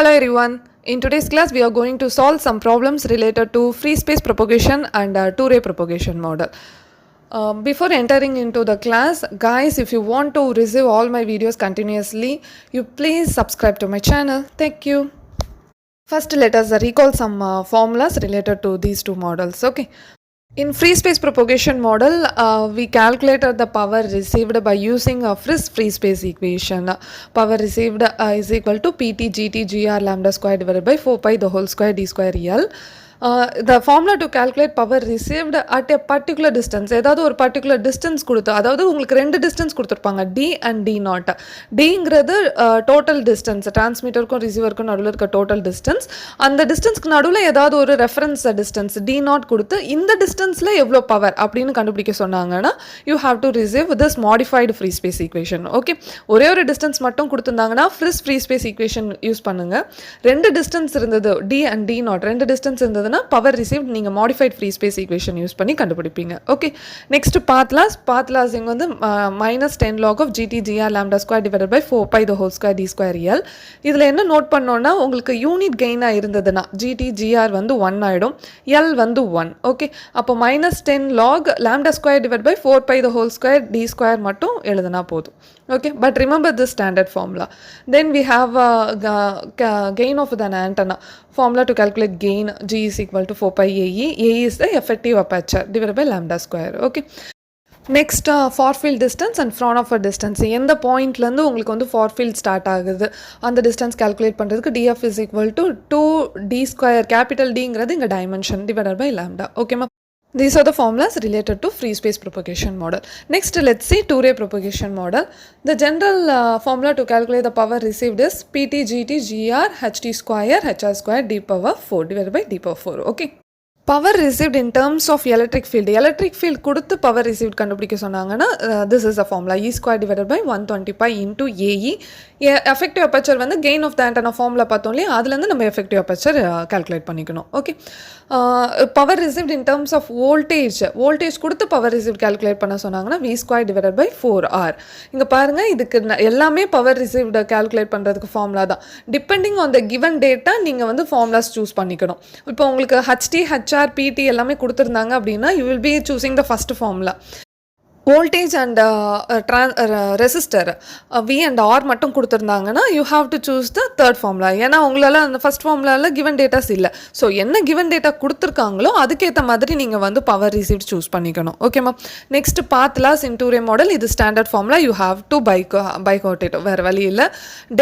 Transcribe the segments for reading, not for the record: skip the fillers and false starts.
Hello everyone. In today's class we are going to solve some problems related to free space propagation and two-ray propagation model. Before entering into the class, guys, if you want to receive all my videos continuously, you please subscribe to my channel. Thank you. First, let us recall some formulas related to these two models. Okay. In free space propagation model, we calculated the power received by using a free space equation. Power received is equal to Pt Gt Gr lambda square divided by 4 pi the whole square d square L. The formula to calculate power received at a particular distance, ஏதாவது ஒரு particular distance கொடுத்து, அதாவது உங்களுக்கு ரெண்டு distance கொடுத்துருப்பாங்க, D and D naught. Dங்கிறது total distance, transmitterக்கும் receiverக்கும் நடுவில் இருக்க total distance. அந்த distanceக்கு நடுவில் ஏதாவது ஒரு reference distance, D naught கொடுத்து, இந்த distanceல எவ்வளோ power அப்படின்னு கண்டுபிடிக்க சொன்னாங்கன்னா, you have to receive this modified free space equation. Okay, ஒரே ஒரு distance மட்டும் கொடுத்துருந்தாங்கன்னா, free space equation யூஸ் பண்ணுங்க. ரெண்டு distance இருந்தது, D and D naught, ரெண்டு distance இருந்தது power received நீங்க modified free space equation use பண்ணி கண்டுபிடிப்பீங்க. ஓகே, நெக்ஸ்ட் பாத் லாஸ் இங்க வந்து -10 log of gt gr lambda square divided by 4 pi the whole square d square L. இதுல என்ன note பண்ணோம்னா, உங்களுக்கு யூனிட் கெயினா இருந்ததுன்னா gt gr வந்து 1 ஆயிடும், L வந்து 1. ஓகே, அப்போ -10 log lambda square divided by 4 pi the whole square d square மட்டும் எழுதுனா போதும். Okay, but remember this standard formula. Then we have gain of an antenna. Formula to calculate gain, G is equal to 4 pi AE. AE is the effective aperture divided by lambda square. Okay. Next, far field distance and Fraunhofer distance. எந்த பாயிண்ட்லேருந்து உங்களுக்கு வந்து far field start ஆகுது, அந்த distance calculate பண்ணுறதுக்கு DF is equal to 2D square, capital Dங்கிறது இங்கே dimension divided by lambda. ஓகேமா, these are the formulas related to free space propagation model. Next, let's see two-ray propagation model. The general formula to calculate the power received is Pt Gt Gr Ht square Hr square d power 4 divided by d power 4. Okay. Power received in terms of electric field கொடுத்து power received கண்டுபிடிக்க சொன்னாங்கன்னா, this is the formula E square divided by 120 pi into AE. effective aperture வந்து gain of the antenna formula பார்த்தோம் இல்லையா, அதுலேருந்து நம்ம effective aperture calculate பண்ணிக்கணும். Okay, power received in terms of voltage கொடுத்து power received calculate பண்ண சொன்னாங்கன்னா V square divided by 4R. இங்கே பாருங்க, இதுக்கு எல்லாமே power received calculate பண்ணுறதுக்கு formula தான். depending on the given data நீங்கள் வந்து formulas choose பண்ணிக்கணும். இப்போ உங்களுக்கு HT, HR, PT எல்லாமே கொடுத்துருந்தாங்க அப்படின்னா, you will be choosing the first formula. voltage and resistor V and R மட்டும் கொடுத்துருந்தாங்கன்னா, you have to choose the third formula. ஏன்னா உங்களால் அந்த ஃபர்ஸ்ட் ஃபார்முலாவில் given datas இல்லை. ஸோ என்ன given data கொடுத்துருக்காங்களோ அதுக்கேற்ற மாதிரி நீங்கள் வந்து பவர் ரிசீவ்ட் சூஸ் பண்ணிக்கணும். ஓகேம்மா, next path loss in two-ray model. இது standard formula, you have to bike it, வேறு வழி இல்லை.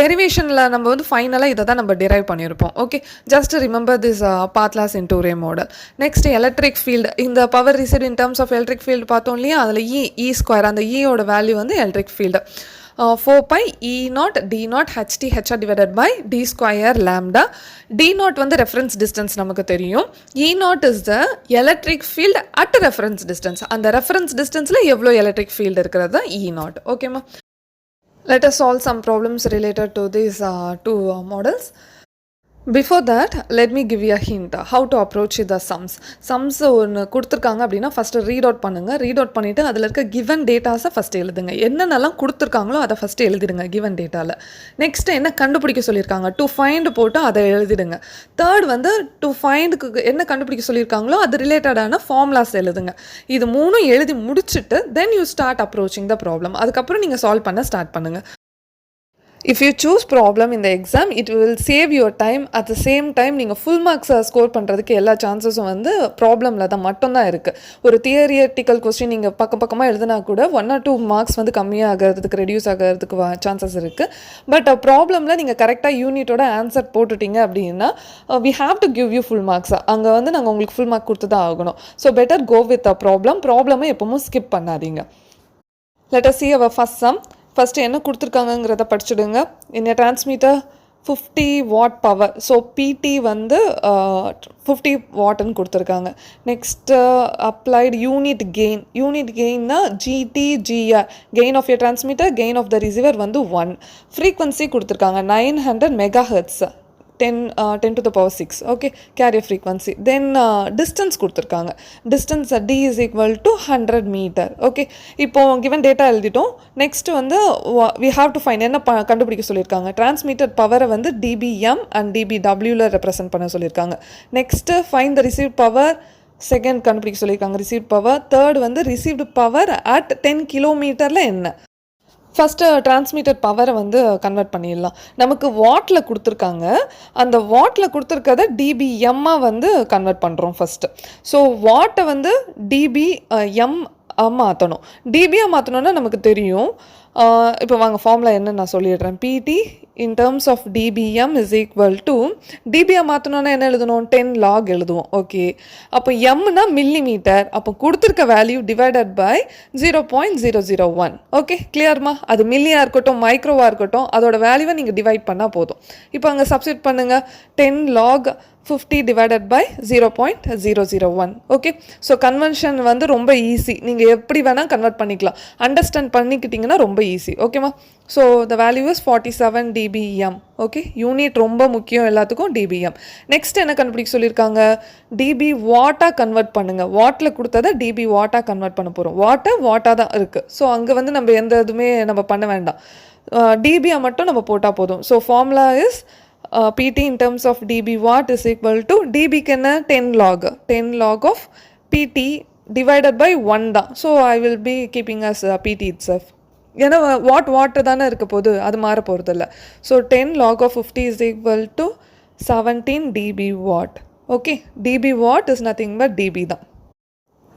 டெரிவேஷனில் நம்ம வந்து ஃபைனலாக இதை தான் நம்ம டிரைவ் பண்ணியிருப்போம். Okay, just remember this path loss in two-ray model. Next electric field. இந்த power received in terms of electric field பார்த்தோம் இல்லையா, அதில் E square, அந்த E ஓட வேல்யூ வந்து electric field 4 pi E naught D naught HT HR divided by D square lambda. D naught வந்து reference distance நமக்கு தெரியும். E naught is the electric field at reference distance. அந்த reference distanceல எவ்வளோ electric field இருக்கிறது தான் E naught. ஓகேமா, let us solve some problems related to these two models. Before that, let me give you a hint how to approach the sums ஒன்று கொடுத்துருக்காங்க அப்படின்னா first read out பண்ணிவிட்டு அதில் இருக்க கிவன் டேட்டாஸை ஃபஸ்ட்டு எழுதுங்க. என்னென்னலாம் கொடுத்துருக்காங்களோ அதை ஃபஸ்ட்டு எழுதிடுங்க கிவன் டேட்டாவில். நெக்ஸ்ட்டு என்ன கண்டுபிடிக்க சொல்லியிருக்காங்க, டு ஃபைண்ட் போட்டு அதை எழுதிடுங்க. தேர்ட் வந்து டு ஃபைண்டுக்கு என்ன கண்டுபிடிக்க சொல்லியிருக்காங்களோ அது ரிலேட்டடான ஃபார்முலாஸ் எழுதுங்க. இது மூணும் எழுதி முடிச்சுட்டு then you start approaching the problem. அதுக்கப்புறம் நீங்கள் சால்வ் பண்ண ஸ்டார்ட் பண்ணுங்கள். If you choose problem in the exam, it will save your time. At the same time, நீங்கள் ஃபுல் மார்க்ஸை ஸ்கோர் பண்ணுறதுக்கு எல்லா சான்சஸும் வந்து ப்ராப்ளமில் தான் மட்டும்தான் இருக்குது. ஒரு தியரிட்டிக்கல் கொஸ்டின் நீங்கள் பக்கமாக எழுதினா கூட 1 or 2 மார்க்ஸ் வந்து கம்மியாகிறதுக்கு ரெடியூஸ் ஆகிறதுக்கு சான்சஸ் இருக்குது. பட் ப்ராப்ளமில் நீங்கள் கரெக்டாக யூனிட்டோட ஆன்சர் போட்டுட்டீங்க அப்படின்னா we have to give you full marks. அங்கே வந்து நாங்கள் உங்களுக்கு ஃபுல் மார்க் கொடுத்து தான் ஆகணும். So better go with a ப்ராப்ளமை எப்பவும் ஸ்கிப் பண்ணாதீங்க. Let us see our first sum. First என்ன கொடுத்துருக்காங்கங்கிறத படிச்சுடுங்க. இந்த டிரான்ஸ்மீட்டர் 50 watt பவர், ஸோ பிடி வந்து 50 வாட்னு கொடுத்துருக்காங்க. நெக்ஸ்ட்டு அப்ளைடு யூனிட் கெயின்னா GT/GR, gain of your transmitter, gain of the receiver வந்து 1. ஃப்ரீக்வன்சி கொடுத்துருக்காங்க 900 MHz. 10 to the power 6. Okay, carrier frequency. Then distance கொடுத்துருக்காங்க. Distance d is equal to 100 meter. Okay, இப்போ given data எழுதிட்டோம். Next வந்து we have to find என்ன கண்டுபிடிக்க சொல்லியிருக்காங்க. Transmitted power வந்து dBm and dBwல represent பண்ண சொல்லியிருக்காங்க. Next find the received power. Second கண்டுபிடிக்க சொல்லியிருக்காங்க ரிசீவ்ட் பவர். தேர்ட் வந்து ரிசீவ்டு பவர் அட் 10 கிலோமீட்டரில் என்ன. ஃபஸ்ட்டு டிரான்ஸ்மிட்டட் பவரை வந்து கன்வெர்ட் பண்ணிடலாம். நமக்கு வாட்டில் கொடுத்துருக்காங்க, அந்த வாட்டில் கொடுத்துருக்கத டிபிஎம்மாக வந்து கன்வெர்ட் பண்ணுறோம் ஃபஸ்ட்டு. ஸோ வாட்டை வந்து டிபிஎம் மாற்றணும். டிபியாக மாற்றணுன்னா நமக்கு தெரியும். இப்போ வாங்க ஃபார்முலா என்ன நான் சொல்லிடுறேன். PT in terms of dBm is equal to dBm மாற்றணுன்னா என்ன எழுதணும், 10 log எழுதுவோம். ஓகே, அப்போ எம்னா மில்லிமீட்டர். அப்போ கொடுத்துருக்க வேல்யூ டிவைடட் பை 0.001. ஓகே, கிளியர்மா? அது மில்லியாக இருக்கட்டும் மைக்ரோவாக இருக்கட்டும், அதோட வேல்யூவை நீங்கள் டிவைட் பண்ணால் போதும். இப்போ அங்கே சப்ஸ்டிட் பண்ணுங்கள். 10 log 50 divided by 0.001. Okay, so convention வந்து ரொம்ப ஈஸி. நீங்கள் எப்படி வேணால் கன்வெர்ட் பண்ணிக்கலாம். அண்டர்ஸ்டாண்ட் பண்ணிக்கிட்டிங்கன்னா ரொம்ப ஈஸி. ஓகேம்மா? So the value is 47 dBm. Okay, unit ரொம்ப முக்கியம் எல்லாத்துக்கும் dBm. நெக்ஸ்ட் என்ன கண்டுபிடிக்க சொல்லியிருக்காங்க, டிபி வாட்டாக கன்வெர்ட் பண்ணுங்கள். வாட்டில் கொடுத்ததை டிபி வாட்டாக கன்வெர்ட் பண்ண போகிறோம். வாட்டாக தான் இருக்குது. ஸோ அங்கே வந்து நம்ம எந்த இதுவுமே நம்ம பண்ண வேண்டாம். டிபியை மட்டும் நம்ம போட்டால் போதும். So formula is PT in terms of dB watt is equal to dB can 10 log of PT divided by 1 தான். So I will be keeping as PT itself. ஏன்னா வாட் தானே இருக்க போகுது, அது மாற போகிறது இல்லை. So 10 log of 50 is equal to 17 dB watt. Okay, dB watt is nothing but dB தான்.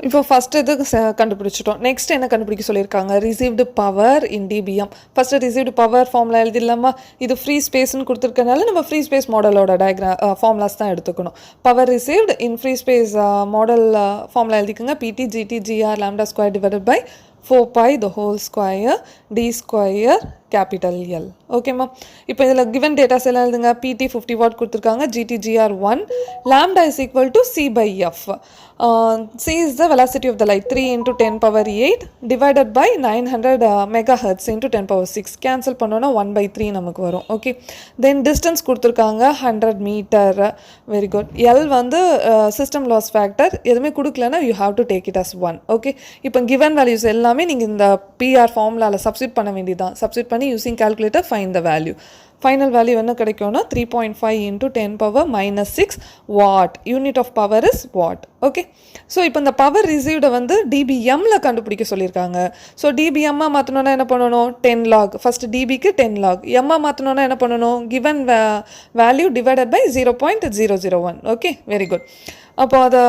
இப்போ ஃபஸ்ட் இது கண்டுபிடிச்சிட்டோம். நெக்ஸ்ட் என்ன கண்டுபிடிக்க சொல்லியிருக்காங்க, received power in dBm. First received power formula எழுதிடலாமா? இது ஃப்ரீ ஸ்பேஸ்ன்னு கொடுத்துருக்கனால நம்ம ஃப்ரீ ஸ்பேஸ் மாடலோட ஃபார்முலாஸ் தான் எடுத்துக்கணும். Power received in free space model formula எழுதிக்கோங்க. PT GT GR lambda square divided by 4pi the whole square d square capital L. ஓகேம்மா? இப்போ இதில் given datas எல்லாம் எழுதுங்க. பிடி 50 வாட் கொடுத்துருக்காங்க. GTGR 1. Lambda is equal to C/F. C is the velocity of the light, 3 into 10 power 8 divided by 900 megahertz into 10 power 6. Cancel பண்ணோன்னா 1/3 நமக்கு வரும். ஓகே, தென் டிஸ்டன்ஸ் கொடுத்துருக்காங்க 100 மீட்டர். Very good. எல் வந்து system loss factor. எதுவுமே கொடுக்கலன்னா you have to take it as 1. Okay, இப்போ given values எல்லாமே நீங்கள் இந்த பிஆர் ஃபார்முலாவில் சப்ஸ்டிட் பண்ண வேண்டியதான். சப்ஸ்டிட் பண்ணி using calculator find the value. Final value என்ன கிடைக்கும்னா 3.5 into 10 power minus 6 watt. Unit of power is watt. Okay, so இப்போ இந்த பவர் ரிசீவ்டை வந்து டிபிஎம்மில் கண்டுபிடிக்க சொல்லியிருக்காங்க. ஸோ டிபிஎம்மாக மாற்றணுன்னா என்ன பண்ணணும், 10 log. First டிபிக்கு 10 log. எம்மா மாற்றணுன்னா என்ன பண்ணணும், given value divided by 0.001. Okay, very good. அப்போ அதை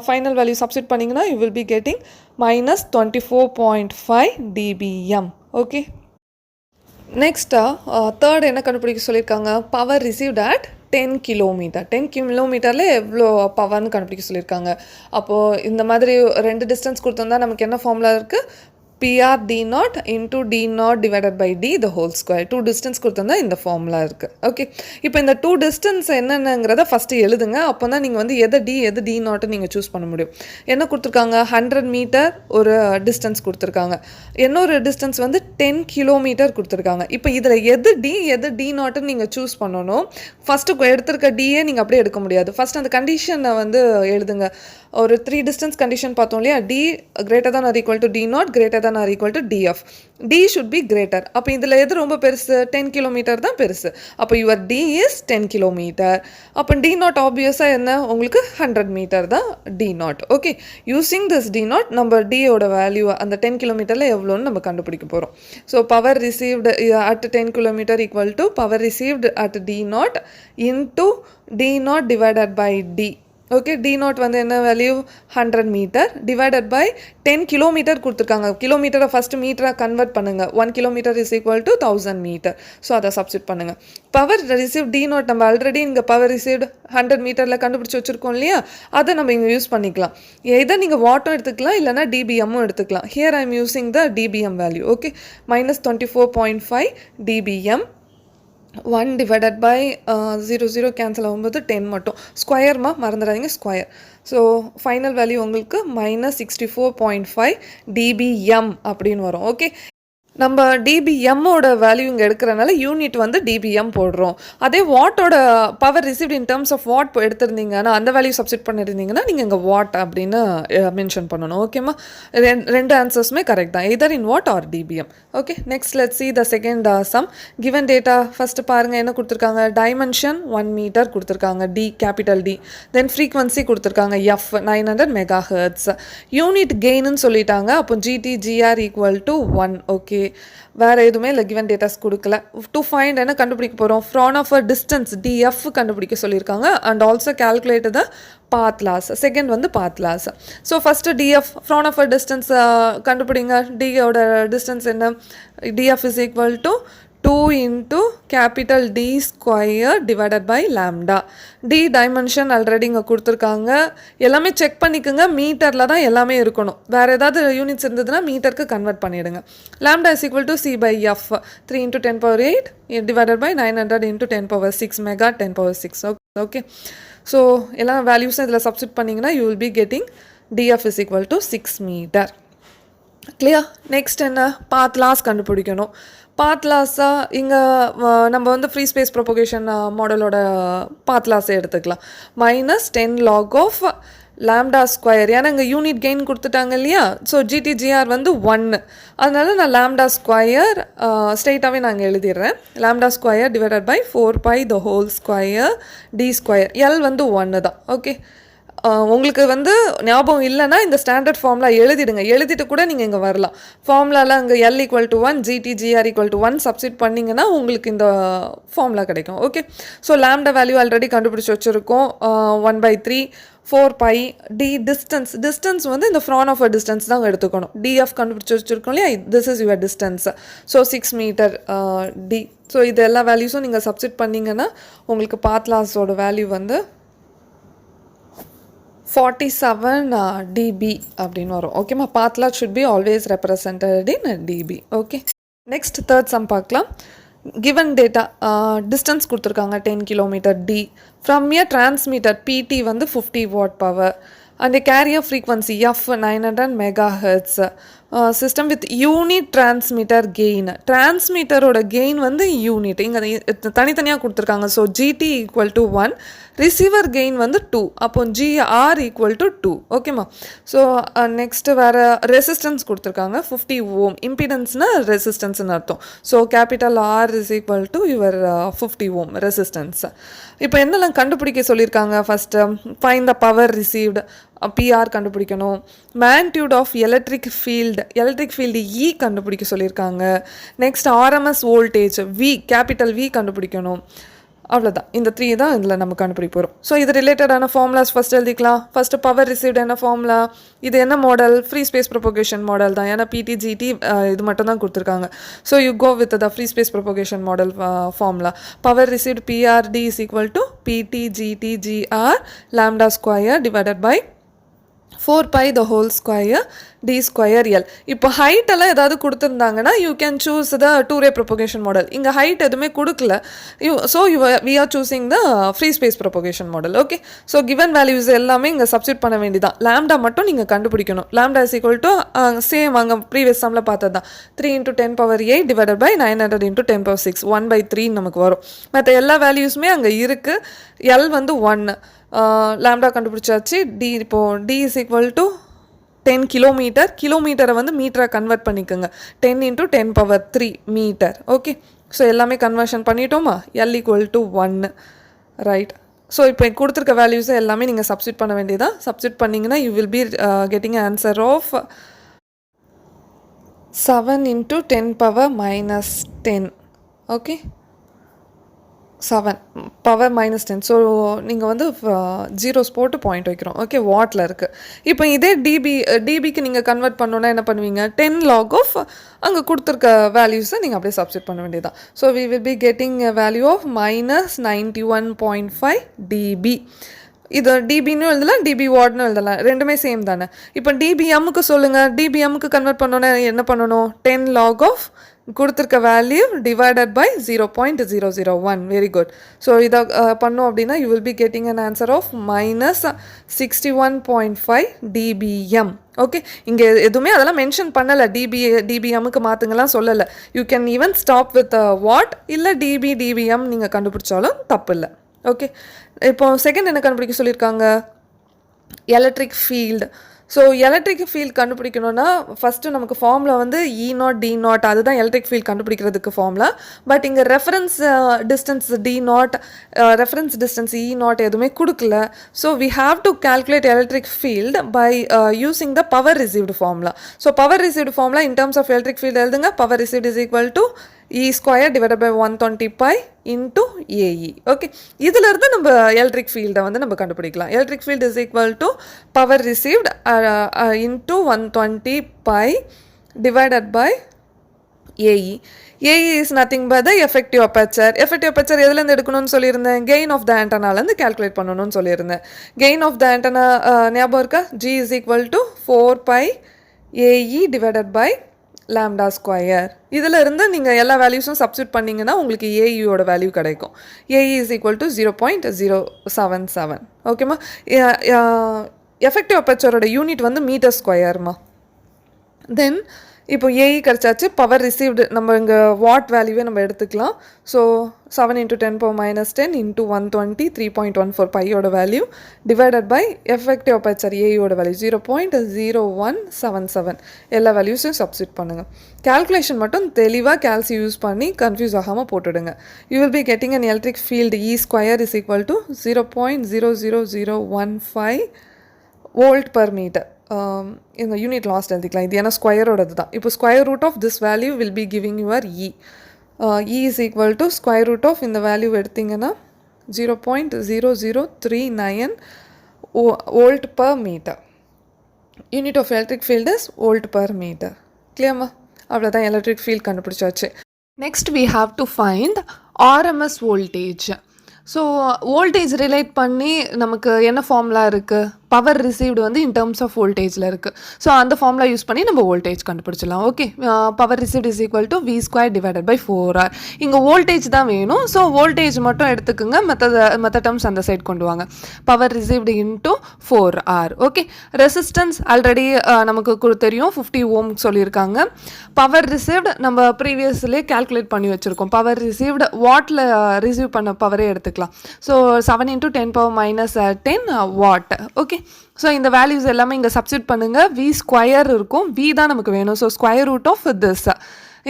ஃபைனல் வேல்யூ சப்ஸ்டிட் பண்ணிங்கன்னா you will be getting minus 24.5 dBm. Okay, நெக்ஸ்ட்டாக தேர்ட் என்ன கண்டுபிடிக்க சொல்லியிருக்காங்க, பவர் ரிசீவ்ட் அட் 10 கிலோமீட்டர். 10 கிலோமீட்டரில் எவ்வளோ பவர்னு கண்டுபிடிக்க சொல்லியிருக்காங்க. அப்போது இந்த மாதிரி 2 டிஸ்டன்ஸ் கொடுத்துருந்தா நமக்கு என்ன ஃபார்முலா இருக்குது, PR D0 into D0 divided by D the whole square. 2 distance கொடுத்தா இந்த ஃபார்முலா இருக்குது. ஓகே, இப்போ இந்த 2 distance என்னென்னங்கிறத ஃபஸ்ட்டு எழுதுங்க. அப்போ தான் நீங்கள் வந்து எது D எது D0 நீங்கள் சூஸ் பண்ண முடியும். என்ன கொடுத்துருக்காங்க, 100 மீட்டர் ஒரு டிஸ்டன்ஸ் கொடுத்துருக்காங்க. இன்னொரு டிஸ்டன்ஸ் வந்து 10 கிலோமீட்டர் கொடுத்துருக்காங்க. இப்போ இதில் எது D எது D0 நீங்கள் சூஸ் பண்ணணும். ஃபஸ்ட்டு எடுத்திருக்க டிஏ நீங்கள் அப்படியே எடுக்க முடியாது. ஃபஸ்ட் அந்த கண்டிஷனை வந்து எழுதுங்க. ஒரு 3 டிஸ்டன்ஸ் கண்டிஷன் பார்த்தோம் இல்லையா, D greater than or equal to D0 greater than or equal to DF. D should be greater. அப்போ இதில் எது ரொம்ப பெருசு, 10 கிலோமீட்டர் தான் பெருசு. அப்போ யுவர் D is 10 கிலோமீட்டர். அப்போ D0 ஆப்வியஸாக என்ன உங்களுக்கு 100 மீட்டர் தான் D0. Okay, using this D0 நம்ம Dயோட வேல்யூ அந்த 10 கிலோமீட்டரில் எவ்வளோன்னு நம்ம கண்டுபிடிக்க போகிறோம். So power received at 10 kilometre equal to power received at D0 into D0 divided by D. Okay, D0 வந்து என்ன value 100 metre divided by 10 kilometre கொடுத்துருக்காங்க. கிலோமீட்டரை ஃபஸ்ட்டு மீட்டராக கன்வெர்ட் பண்ணுங்கள். 1 kilometre is equal to 1000 metre. So அதை substitute பண்ணுங்கள். Power receive D0 நம்ம already இங்கே பவர் ரிசீவ்டு 100 மீட்டரில் கண்டுபிடிச்சி வச்சுருக்கோம் இல்லையா, அதை நம்ம இங்கே யூஸ் பண்ணிக்கலாம். எதை நீங்கள் வாட்டும் எடுத்துக்கலாம் இல்லைனா டிபிஎம்மும் எடுத்துக்கலாம். Here I am using the dBm value. Okay, minus 24.5 dBm. 1 divided by 0 cancel ஆகும்போது 10 மட்டும். ஸ்கொயர்மா மறந்துடாதீங்க, ஸ்கொயர். ஸோ ஃபைனல் வேல்யூ உங்களுக்கு -64.5 dBm அப்படின்னு வரும். ஓகே, நம்ம டிபிஎம்மோட வேல்யூ இங்கே எடுக்கிறனால யூனிட் வந்து டிபிஎம் போடுறோம். அதே வாட்டோட power received in terms of watt எடுத்திருந்தீங்கன்னா அந்த வேல்யூ சப்ஸ்டிட் பண்ணியிருந்தீங்கன்னா நீங்கள் இங்கே வாட் அப்படின்னு மென்ஷன் பண்ணணும். ஓகேம்மா, ரெண்டு ஆன்சர்ஸுமே கரெக்ட் தான், either in watt or dBm. Okay, next let's see the second sum. given data first பாருங்கள் என்ன கொடுத்துருக்காங்க. டைமென்ஷன் 1 மீட்டர் கொடுத்துருக்காங்க, D capital D. Then frequency கொடுத்துருக்காங்க எஃப் 900 மெகாஹெர்ட்ஸ். யூனிட் கெயின்னு சொல்லிட்டாங்க. அப்போ GT GR equal to 1. Okay, வேறு எதுவுமே இல்லை, கிவன் டேட்டாஸ் கொடுக்கல. டு ஃபைண்ட் என்ன கண்டுபிடிக்க போகிறோம். Fraunhofer distance DF கண்டுபிடிக்க சொல்லியிருக்காங்க. And also calculate the path loss. Second வந்து path loss. So first DF Fraunhofer distance கண்டுபிடிங்க. டியோட டிஸ்டன்ஸ் என்ன. DF is equal to 2 into capital D square divided by lambda. D dimension already இங்கே கொடுத்துருக்காங்க. எல்லாமே check பண்ணிக்கோங்க, மீட்டரில் தான் எல்லாமே இருக்கணும். வேறு ஏதாவது யூனிட்ஸ் இருந்ததுன்னா மீட்டருக்கு கன்வெர்ட் பண்ணிவிடுங்க. lambda is equal to C by F 3 into 10 power 8 divided by 900 into 10 power 6 mega 10 power 6. Okay, so எல்லா வேல்யூஸும் இதில் சப்ஸ்டிட் பண்ணிங்கன்னா you will be getting DF is equal to 6 metre. Clear. Next என்ன, path loss கண்டுபிடிக்கணும். Path லாஸாக இங்கே நம்ம வந்து free space propagation மாடலோட பாத் லாஸை எடுத்துக்கலாம். -10 log of லாம்டா ஸ்கொயர். ஏன்னா இங்கே யூனிட் கெயின் கொடுத்துட்டாங்க இல்லையா. ஸோ ஜிடிஜிஆர் வந்து 1, அதனால நான் லாம்டா ஸ்கொயர் ஸ்ட்ரெயிட்டாகவே நாங்கள் எழுதிடுறேன். Lambda square divided by 4π the whole square d square. L வந்து 1 தான். ஓகே, உங்களுக்கு வந்து ஞாபகம் இல்லைன்னா இந்த ஸ்டாண்டர்ட் ஃபார்முலா எழுதிடுங்க. எழுதிட்டு கூட நீங்கள் இங்கே வரலாம். ஃபார்முலாவில் அங்கே L equal to 1 GT GR equal to 1 substitute பண்ணிங்கன்னா உங்களுக்கு இந்த ஃபார்முலா கிடைக்கும். Okay, so lambda value already கண்டுபிடிச்சி வச்சுருக்கோம். 1/3 4π டி டிஸ்டன்ஸ் வந்து இந்த ஃப்ரான் ஆஃப் அ டிஸ்டன்ஸ் தான் எடுத்துக்கணும். டிஎஃப் கண்டுபிடிச்சி வச்சுருக்கோம் இல்லையா, this is your distance. So 6 metre D. So இது எல்லா வேல்யூஸும் நீங்கள் சப்ஸ்டிட் பண்ணிங்கன்னா உங்களுக்கு பாத் லாஸோட வேல்யூ வந்து 47 dB அப்படின்னு வரும். ஓகேம்மா, path loss should be always represented in dB. Okay, next third sum பார்க்கலாம். கிவன் டேட்டா டிஸ்டன்ஸ் கொடுத்துருக்காங்க 10 kilometre D. From a transmitter PT வந்து 50 watt power and a carrier frequency f 900 megahertz. System with unit transmitter gain. டிரான்ஸ்மீட்டரோட gain வந்து unit இங்கே தனித்தனியாக கொடுத்துருக்காங்க. So GT equal to 1, receiver gain வந்து 2, அப்போ ஜிஆர் ஈக்குவல் டு 2. ஓகேம்மா, ஸோ நெக்ஸ்ட்டு வேறு ரெசிஸ்டன்ஸ் கொடுத்துருக்காங்க 50 ஓம். இம்பிடன்ஸ்னால் ரெசிஸ்டன்ஸ்னு அர்த்தம். So capital R is equal to your 50 ohm resistance. இப்போ என்னெல்லாம் கண்டுபிடிக்க சொல்லியிருக்காங்க. First find the power received, PR கண்டுபிடிக்கணும். Magnitude of electric field E கண்டுபிடிக்க சொல்லியிருக்காங்க. Next RMS voltage V capital V கண்டுபிடிக்கணும். அவ்வளோதான், இந்த 3 தான் இதில் நம்ம கண்டுபிடிக்க போகிறோம். ஸோ இது ரிலேட்டடான ஃபார்முலாஸ் ஃபஸ்ட் எழுதிக்கலாம். ஃபஸ்ட்டு பவர் ரிசீவ்டு என்ன ஃபார்முலா. இது என்ன model, free space propagation model தான். ஏன்னா பிடி ஜிடி இது மட்டும் தான் கொடுத்துருக்காங்க. So you go with the free space propagation model formula. Power received PRD is equal to PT GT GR lambda square divided by 4π the whole square d square L. இப்போ height எல்லாம் ஏதாவது கொடுத்துருந்தாங்கன்னா you can choose the 2-ray propagation model. இங்கே height எதுவுமே கொடுக்கல. We are choosing the free space propagation model. Okay, so given values எல்லாமே இங்கே substitute பண்ண வேண்டியதான். லாம்டா மட்டும் நீங்கள் கண்டுபிடிக்கணும். Lambda is equal to same அங்கே ப்ரீவியஸ் சம்மில் பார்த்தது தான். 3 into 10 power 8 divided by 900 into 10 power 6 1/3 நமக்கு வரும். மற்ற எல்லா வேல்யூஸுமே அங்கே இருக்குது. எல் வந்து 1, லாம்டா கண்டுபிடிச்சாச்சு. டி இப்போது டி இஸ் ஈக்குவல் டு 10 கிலோமீட்டரை வந்து மீட்டரை கன்வெர்ட் பண்ணிக்கோங்க. 10 into 10 power 3 metre. Okay, so எல்லாமே கன்வர்ஷன் பண்ணிட்டோமா. L equal to 1, right. So இப்போ கொடுத்துருக்க வேல்யூஸை எல்லாமே நீங்கள் சப்ஸ்டிட் பண்ண வேண்டியதான். சப்ஸ்டிட் பண்ணிங்கன்னா you will be getting answer of 7 into 10 power -10. Okay, 7 power -10. So நீங்கள் வந்து ஜீரோஸ் போட்டு பாயிண்ட் வைக்கிறோம். ஓகே, வாட்டில் இருக்குது. இப்போ இதே டிபிக்கு நீங்கள் கன்வெர்ட் பண்ணோன்னா என்ன பண்ணுவீங்க. 10 log of அங்கே கொடுத்துருக்க வேல்யூஸை நீங்கள் அப்படியே சப்ஸ்டிட் பண்ண வேண்டியதான். So we will be getting a value of -91.5 dB. இது டிபின்னு எழுதலாம், டிபி வாட்னு எழுதலாம், ரெண்டுமே சேம் தானே. இப்போ டிபிஎம்முக்கு சொல்லுங்கள். டிபிஎம்முக்கு கன்வெர்ட் பண்ணோன்னா என்ன பண்ணணும்? 10 log of கொடுத்துருக்க value divided by 0.001. Very good. So இதை பண்ணோம் அப்படின்னா you will be getting an answer of -61.5 dBm. Okay, இங்கே எதுவுமே அதெல்லாம் மென்ஷன் பண்ணலை. டிபிஎம்முக்கு மாற்றுங்கலாம் சொல்லலை. You can even stop with watt இல்லை டிபிஎம் நீங்கள் கண்டுபிடிச்சாலும் தப்பு இல்லை. ஓகே, இப்போ செகண்ட் என்ன கண்டுபிடிக்க சொல்லியிருக்காங்க? Electric field. So electric field கண்டுபிடிக்கணும்னா ஃபஸ்ட்டு நமக்கு ஃபார்முலா வந்து E0 D0, அதுதான் எலக்ட்ரிக் ஃபீல்ட் கண்டுபிடிக்கிறதுக்கு ஃபார்முலா. பட் இங்கே reference distance D0, reference distance E0 எதுவுமே கொடுக்கல. So we have to calculate electric field by using the power received formula. So power received formula in terms of electric field எழுதுங்க. Power received is equal to E² divided by 120 pi into AE. Okay, இதிலிருந்து நம்ம electric ஃபீல்டை வந்து நம்ம கண்டுபிடிக்கலாம். Electric field is equal to power received into 120 pi divided by AE. AE is nothing but the effective aperture. Effective aperture எதுலேருந்து எடுக்கணும்னு சொல்லியிருந்தேன்? Gain of the ஆண்டனாலேருந்து calculate பண்ணணும்னு சொல்லியிருந்தேன். கெயின் ஆஃப் த ஆண்டனா ஞாபகம் இருக்கா? G is equal to 4 pi AE divided by lambda square. இதில் இருந்து நீங்கள் எல்லா வேல்யூஸும் சப்ஸ்டியூட் பண்ணிங்கன்னா உங்களுக்கு ஏஇயோட வேல்யூ கிடைக்கும். AE is equal to 0.077. ஓகேம்மா. எஃபெக்டிவ் அப்பர்ச்சரோட யூனிட் வந்து மீட்டர் ஸ்கொயர்மா. தென் இப்போ ஏஇ கிடச்சாச்சு. பவர் ரிசீவ்டு நம்ம இங்கே வாட் வேல்யூவே நம்ம எடுத்துக்கலாம். ஸோ 7 × 10⁻⁻10 × 120 3.14 பையோட value divided by effective aperture ஏஇயோட வேல்யூ 0.0177. எல்லா வேல்யூஸும் சப்ஸ்டியூட் பண்ணுங்கள். கால்குலேஷன் மட்டும் தெளிவாக கேல்சி யூஸ் பண்ணி கன்ஃபியூஸ் ஆகாமல் போட்டுடுங்க. You will be getting an electric field E² is equal to 0.00015 volt per metre. இந்த யூனிட் லாஸ்ட் எழுதிக்கலாம். இது ஏன்னா ஸ்கொயரோடது தான். இப்போ square root of this value will be giving your E. E is equal to square root of இந்த value எடுத்திங்கன்னா 0.0039 volt per metre. Unit of electric field is volt per metre. கிளியர்மா? அவ்வளோதான், எலக்ட்ரிக் ஃபீல்ட் கண்டுபிடிச்சாச்சு. Next we have to find RMS voltage. So voltage relate பண்ணி நமக்கு என்ன formula இருக்குது? Power received வந்து இன் டர்ம்ஸ் ஆஃப் வோல்டேஜில் இருக்குது. ஸோ அந்த ஃபார்முலா யூஸ் பண்ணி நம்ம வோல்டேஜ் கண்டுபிடிச்சிடலாம். Okay, power received is equal to V² divided by 4R. இங்கே வோல்டேஜ் தான் வேணும். ஸோ வோல்டேஜ் மட்டும் எடுத்துக்கோங்க, மற்ற டர்ம்ஸ் அந்த சைட் கொண்டு வாங்க. Power received into 4R. Okay, resistance already நமக்கு தெரியும், 50 Ω சொல்லியிருக்காங்க. பவர் ரிசீவ்டு நம்ம ப்ரீவியஸ்லேயே கால்குலேட் பண்ணி வச்சுருக்கோம். பவர் ரிசீவ்டு வாட்டில் ரிசீவ் பண்ண பவரே எடுத்துக்கலாம். So 7 × 10⁻⁻10 what. ஓகே, ஸோ இந்த வேல்யூஸ் எல்லாமே இங்கே சப்ஸ்டியூட் பண்ணுங்கள். V² இருக்கும். V தான் நமக்கு வேணும். So square root of this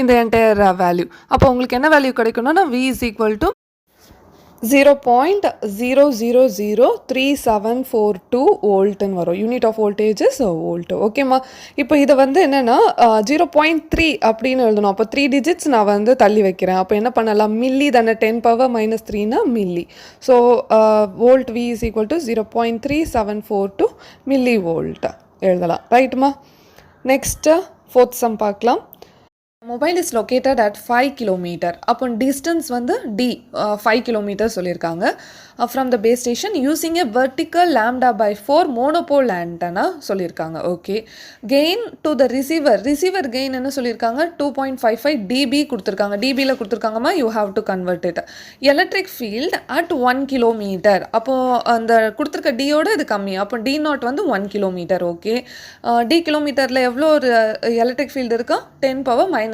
இந்த என்டையர் வேல்யூ. அப்போ உங்களுக்கு என்ன வேல்யூ கிடைக்கணும்னா V இஸ் ஈக்குவல் டு 0.003742 வோல்ட்டுன்னு வரும். Unit of voltage is volt. ஓகேம்மா. இப்போ இதை வந்து என்னென்னா 0.3 அப்படின்னு எழுதணும். அப்போ 3 digits நான் வந்து தள்ளி வைக்கிறேன். அப்போ என்ன பண்ணலாம்? மில்லி தானே, 10⁻³ milli. So volt V is equal to 0.3742 milli volt எழுதலாம். ரைட்டுமா? நெக்ஸ்ட்டு 4th சம் பார்க்கலாம். Mobile is located at 5 kilometre. அப்போ டிஸ்டன்ஸ் வந்து D 5 கிலோமீட்டர் சொல்லியிருக்காங்க. From the base station using a vertical λ/4 monopole antenna சொல்லியிருக்காங்க. Okay, gain to the receiver gain என்ன சொல்லியிருக்காங்க? 2.55 dB கொடுத்துருக்காங்க. டிபியில் கொடுத்துருக்காங்கம்மா. You have to convert it. Electric field at 1 kilometre. அப்போது அந்த கொடுத்துருக்க டியோட இது கம்மி. அப்போ D0 வந்து 1 கிலோமீட்டர். ஓகே, D கிலோமீட்டரில் எவ்வளோ ஒரு எலக்ட்ரிக் ஃபீல்டு இருக்கா? 10⁻³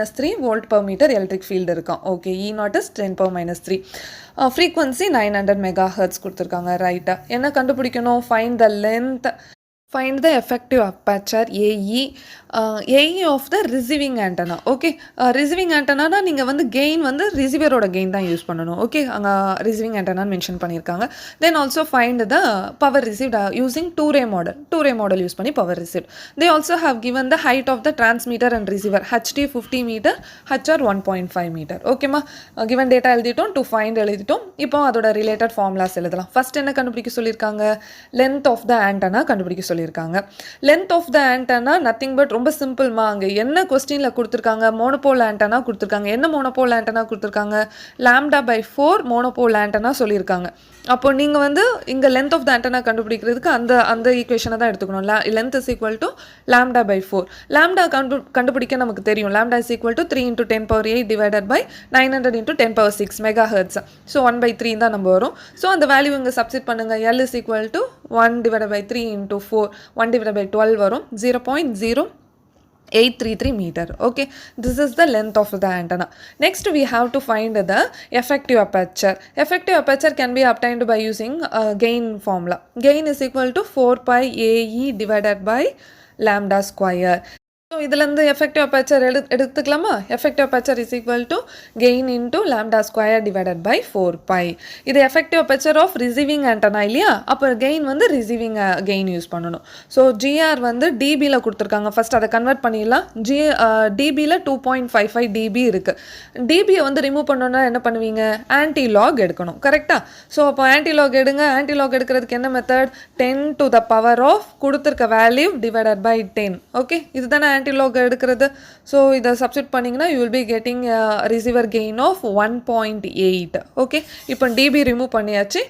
volt per metre electric field இருக்கும். Okay, E0 is 10⁻³. Frequency 900 MHz கொடுத்துருக்காங்க. ரைட்டா? என்ன கண்டுபிடிக்கணும்? Find the length, find the effective aperture AE, AE of the receiving antenna. Okay, receiving ஆண்டனானா நீங்கள் வந்து கெயின் வந்து ரிசீவரோட கெயின் தான் யூஸ் பண்ணணும். ஓகே, அங்கே ரிசீவிங் ஆண்டனான்னு மென்ஷன் பண்ணியிருக்காங்க. Then also find the power received using two ray model use பண்ணி power received. They also have given the height of the transmitter and receiver. HT 50 metre, HR 1.5 மீட்டர். ஓகேம்மா, given data எழுதிட்டோம், to find எழுதிட்டோம். இப்போ அதோட related formulas எழுதலாம். First என்ன கண்டுபிடிக்க சொல்லியிருக்காங்க? லென்த் ஆஃப் த ஆண்டனா கண்டுபிடிக்க சொல்லியிருக்காங்க. Length of the antenna nothing but ரொம்ப சிம்பிள்மா. அங்கே என்ன கொஸ்டினில் கொடுத்துருக்காங்க, மோனோபோல் ஆண்டனா கொடுத்துருக்காங்க. என்ன மோனோபோல் ஆண்டனா கொடுத்துருக்காங்க, λ/4 மோனோபோல் ஆண்டனா சொல்லியிருக்காங்க. அப்போ நீங்கள் வந்து இங்கே லென்த் ஆஃப் த ஆண்டனா கண்டுபிடிக்கிறதுக்கு அந்த ஈக்குவேஷனை தான் எடுத்துக்கணும். Length is equal to λ/4. Lambda கண்டுபிடிக்க நமக்கு தெரியும். λ is equal to 3 × 10⁸ divided by 900 × 10⁶ megahertz. So 1/3 தான் நம்ம வரும். ஸோ அந்த வேல்யூ இங்கே சப்ஸ்டிட் பண்ணுங்கள். L இஸ் ஈக்குவல் டு 1 / 3 × 4 1 / 12 வரும். 0.0833 meter. Okay, this is the length of the antenna. Next we have to find the effective aperture. Effective aperture can be obtained by using gain formula. Gain is equal to 4 pi AE divided by lambda square. So இதுலேருந்து effective aperture எடுத்துக்கலாமா? Effective aperture is equal to gain into lambda square divided by 4 pi. இது effective aperture of receiving antenna இல்லையா? அப்போ gain வந்து receiving gain use பண்ணணும். So GR வந்து டிபியில் கொடுத்துருக்காங்க. ஃபஸ்ட் அதை கன்வெர்ட் பண்ணிடலாம். டிபியில் 2.55 டிபி இருக்குது. டிபியை வந்து ரிமூவ் பண்ணணுன்னா என்ன பண்ணுவீங்க? ஆன்டி லாக் எடுக்கணும். கரெக்டாக? ஸோ அப்போ ஆன்டி லாக் எடுங்க. ஆன்டி லாக் எடுக்கிறதுக்கு என்ன method? 10 to the power of கொடுத்துருக்க வேல்யூ டிவைடட் பை 10. ஓகே, இதுதானே ஆன்டிலாக் எடுக்கிறது. ஸோ இதை சப்ஸ்டிட் பண்ணிங்கன்னா you will be getting receiver gain of 1.8. Okay, இப்போ டிபி ரிமூவ் பண்ணியாச்சு.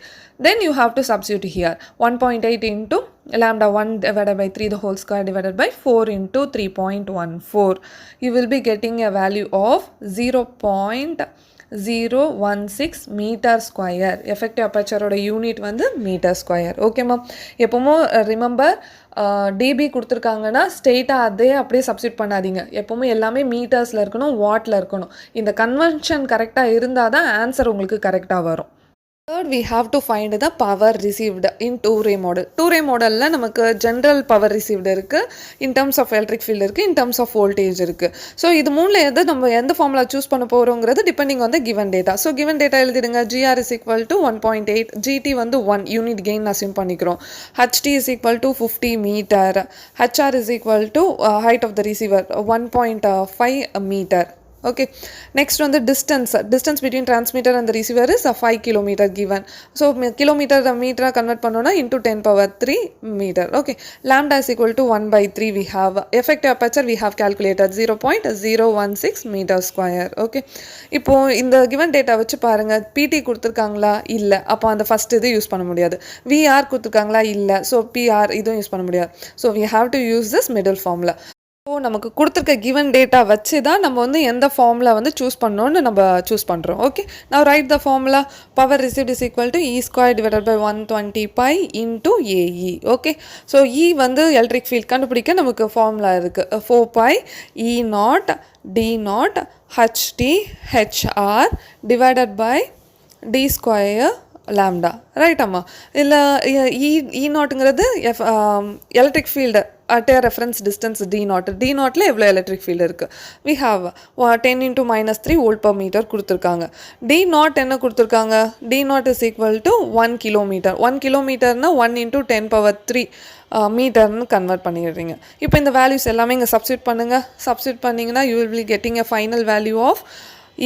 Then you have to substitute here 1.8 into λ1 divided by 3 the whole square divided by 4 into 3.14. You will be getting a value of 0.016 meter square. Effective aperture oda unit வந்து meter square. Okay ma'am, எப்போமோ remember dB கொடுத்துருக்காங்கன்னா ஸ்ட்ரெயிட்டாக அதே அப்படியே substitute பண்ணாதீங்க. எப்போவுமே எல்லாமே மீட்டர்ஸில் இருக்கணும், வாட்டில் இருக்கணும். இந்த கன்வென்ஷன் கரெக்டாக இருந்தால் தான் ஆன்சர் உங்களுக்கு கரெக்டாக வரும். Third, we have to find the power received in two-ray model. Two-ray model நமக்கு general power received இருக்குது, in terms of electric field இருக்குது, in terms of voltage இருக்குது. ஸோ இது மூணில் எது நம்ம எந்த ஃபார்முலா சூஸ் பண்ண போகிறோங்கிறது depending on the given data. So given data எழுதிடுங்க. GR is equal to 1.8, GT வந்து 1 யூனிட் கெயின் அசியூம் பண்ணிக்கிறோம். HT is equal to 50 metre, HR is equal to height of the receiver 1.5 metre. Okay, next on the distance between transmitter and the receiver is 5 kilometer given. So kilometer meter convert பண்ணோம்னா into 10⁻³ meter. Okay, lambda is equal to 1/3. We have effective aperture we have calculated 0.016 meter square. Okay, இப்போ இந்த given data வச்சு பாருங்க. PT கொடுத்துருக்காங்களா? இல்லை. அப்போ அந்த first இது யூஸ் பண்ண முடியாது. VR கொடுத்துருக்காங்களா? இல்லை. ஸோ PR இதுவும் யூஸ் பண்ண முடியாது. So we have to use this middle formula. So நமக்கு கொடுத்துருக்க கிவன் டேட்டா வச்சு தான் நம்ம வந்து எந்த ஃபார்முலா வந்து சூஸ் பண்ணோன்னு நம்ம சூஸ் பண்ணுறோம். ஓகே, நான் write the formula. Power received is equal to E square divided by 120 pi into AE. Okay, so E வந்து எலக்ட்ரிக் ஃபீல்ட் கண்டுபிடிக்க நமக்கு ஃபார்முலா இருக்குது. 4 pi E0 D0 HT HR divided by D square lambda. Right அம்மா? இல்லை E0ங்கிறது electric field at a reference distance D0. D0ல எவ்வளோ electric field இருக்குது? We have 10 × -3 volt per meter கொடுத்துருக்காங்க. D0 என்ன கொடுத்துருக்காங்க? D0 is equal to 1 kilometer. 1 kilometerனா 1 × 10⁻³ மீட்டர்னு convert பண்ணிடுறீங்க. இப்போ இந்த வேல்யூஸ் எல்லாமே இங்கே சப்ஸ்டிட் பண்ணுங்கள். சப்ஸ்டிட் பண்ணிங்கன்னா you will be getting a final value of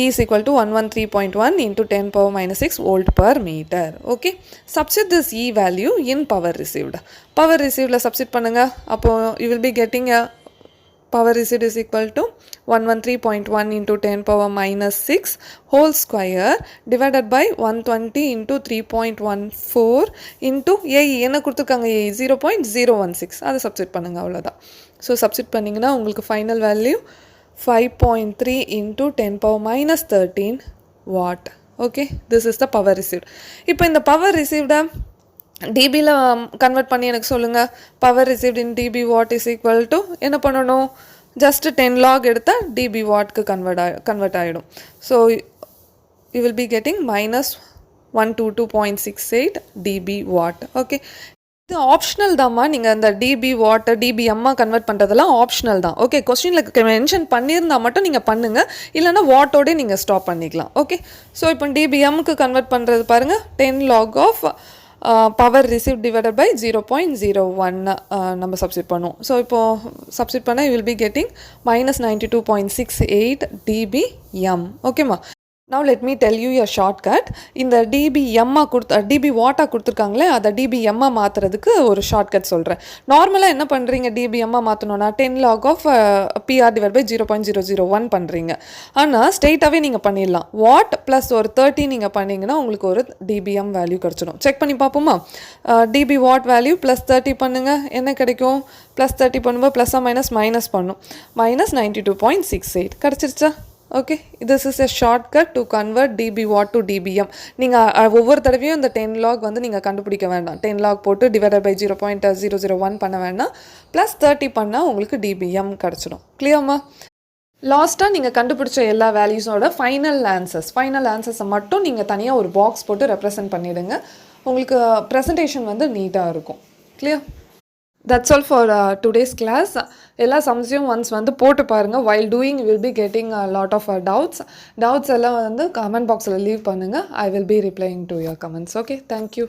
E is equal to 113.1 into 10⁻⁻6 volt per meter. Okay, substitute this E value in power received. Power received substitute பண்ணுங்க. அப்போ you will be getting a power received is equal to 113.1 into 10⁻⁻6 whole square divided by 120 into 3.14 into AE. என்ன கொடுத்துருக்காங்க? AE 0.016. அதை substitute பண்ணுங்க. அவ்வளோதான். So substitute பண்ணிங்கன்னா உங்களுக்கு final value 5.3 into 10⁻⁻13 watt. Okay, this is the power received. இப்போ இந்த power received dBயில் convert பண்ணி எனக்கு சொல்லுங்கள். power received in dB watt is equal to என்ன பண்ணணும்? ஜஸ்ட் 10 log எடுத்தால் dB wattக்கு கன்வெர்ட் ஆகிடும். So you will be getting -122.68 dB watt. Okay, இது ஆப்ஷனல் தான்மா. நீங்கள் அந்த டிபி வாட்டர் டிபிஎம்மாக கன்வெர்ட் பண்ணுறதெல்லாம் ஆப்ஷனல் தான். ஓகே, கொஸ்டினில் மென்ஷன் பண்ணியிருந்தால் மட்டும் நீங்கள் பண்ணுங்கள், இல்லைனா வாட்டோடே நீங்கள் ஸ்டாப் பண்ணிக்கலாம். ஓகே, ஸோ இப்போ டிபிஎம்முக்கு கன்வெர்ட் பண்ணுறது பாருங்கள். 10 log of power receive divided by 0.01 நம்ம சப்ஸ்டிட் பண்ணுவோம். ஸோ இப்போது சப்ஸ்டிட் பண்ணால் you will be getting -92.68 dBm. ஓகேம்மா? Now let me tell you a shortcut. இந்த dBm dB வாட்டா கொடுத்துருக்காங்களே அதை dBm மாற்றுறதுக்கு ஒரு ஷார்ட்கட் சொல்கிறேன். நார்மலாக என்ன பண்ணுறீங்க dBm மாற்றணுன்னா 10 log of PR divided by 0.001 பண்ணுறீங்க. ஆனால் ஸ்ட்ரெயிட்டாகவே நீங்கள் பண்ணிடலாம். வாட் ப்ளஸ் ஒரு 30 நீங்கள் பண்ணிங்கன்னா உங்களுக்கு ஒரு dBm வேல்யூ கிடச்சிடும். செக் பண்ணி பார்ப்போமா? dB வாட் வேல்யூ ப்ளஸ் 30 பண்ணுங்கள், என்ன கிடைக்கும்? ப்ளஸ் 30 பண்ணும்போது ப்ளஸ்ஸாக மைனஸ் பண்ணும், -92.68 கிடச்சிருச்சா? Okay, this is a shortcut to convert dB watt to dBm. நீங்கள் ஒவ்வொரு தடவையும் இந்த 10 log வந்து நீங்கள் கண்டுபிடிக்க வேண்டாம். 10 log போட்டு டிவைடட் பை 0.001 பண்ண வேண்டாம். ப்ளஸ் 30 பண்ணால் உங்களுக்கு dBm கிடச்சிடும். கிளியர்மா? லாஸ்ட்டாக நீங்கள் கண்டுபிடிச்ச எல்லா வேல்யூஸோட ஃபைனல் ஆன்சர்ஸை மட்டும் நீங்கள் தனியாக ஒரு பாக்ஸ் போட்டு ரெப்ரசன்ட் பண்ணிவிடுங்க. உங்களுக்கு ப்ரெசன்டேஷன் வந்து நீட்டாக இருக்கும். Clear? That's all for today's class. எல்லா சம்ஸையும் ஒன்ஸ் வந்து போட்டு பாருங்கள். while doing you will be getting a lot of doubts எல்லாம் வந்து கமெண்ட் பாக்ஸில் லீவ் பண்ணுங்கள். I will be replying to your comments. Okay, thank you.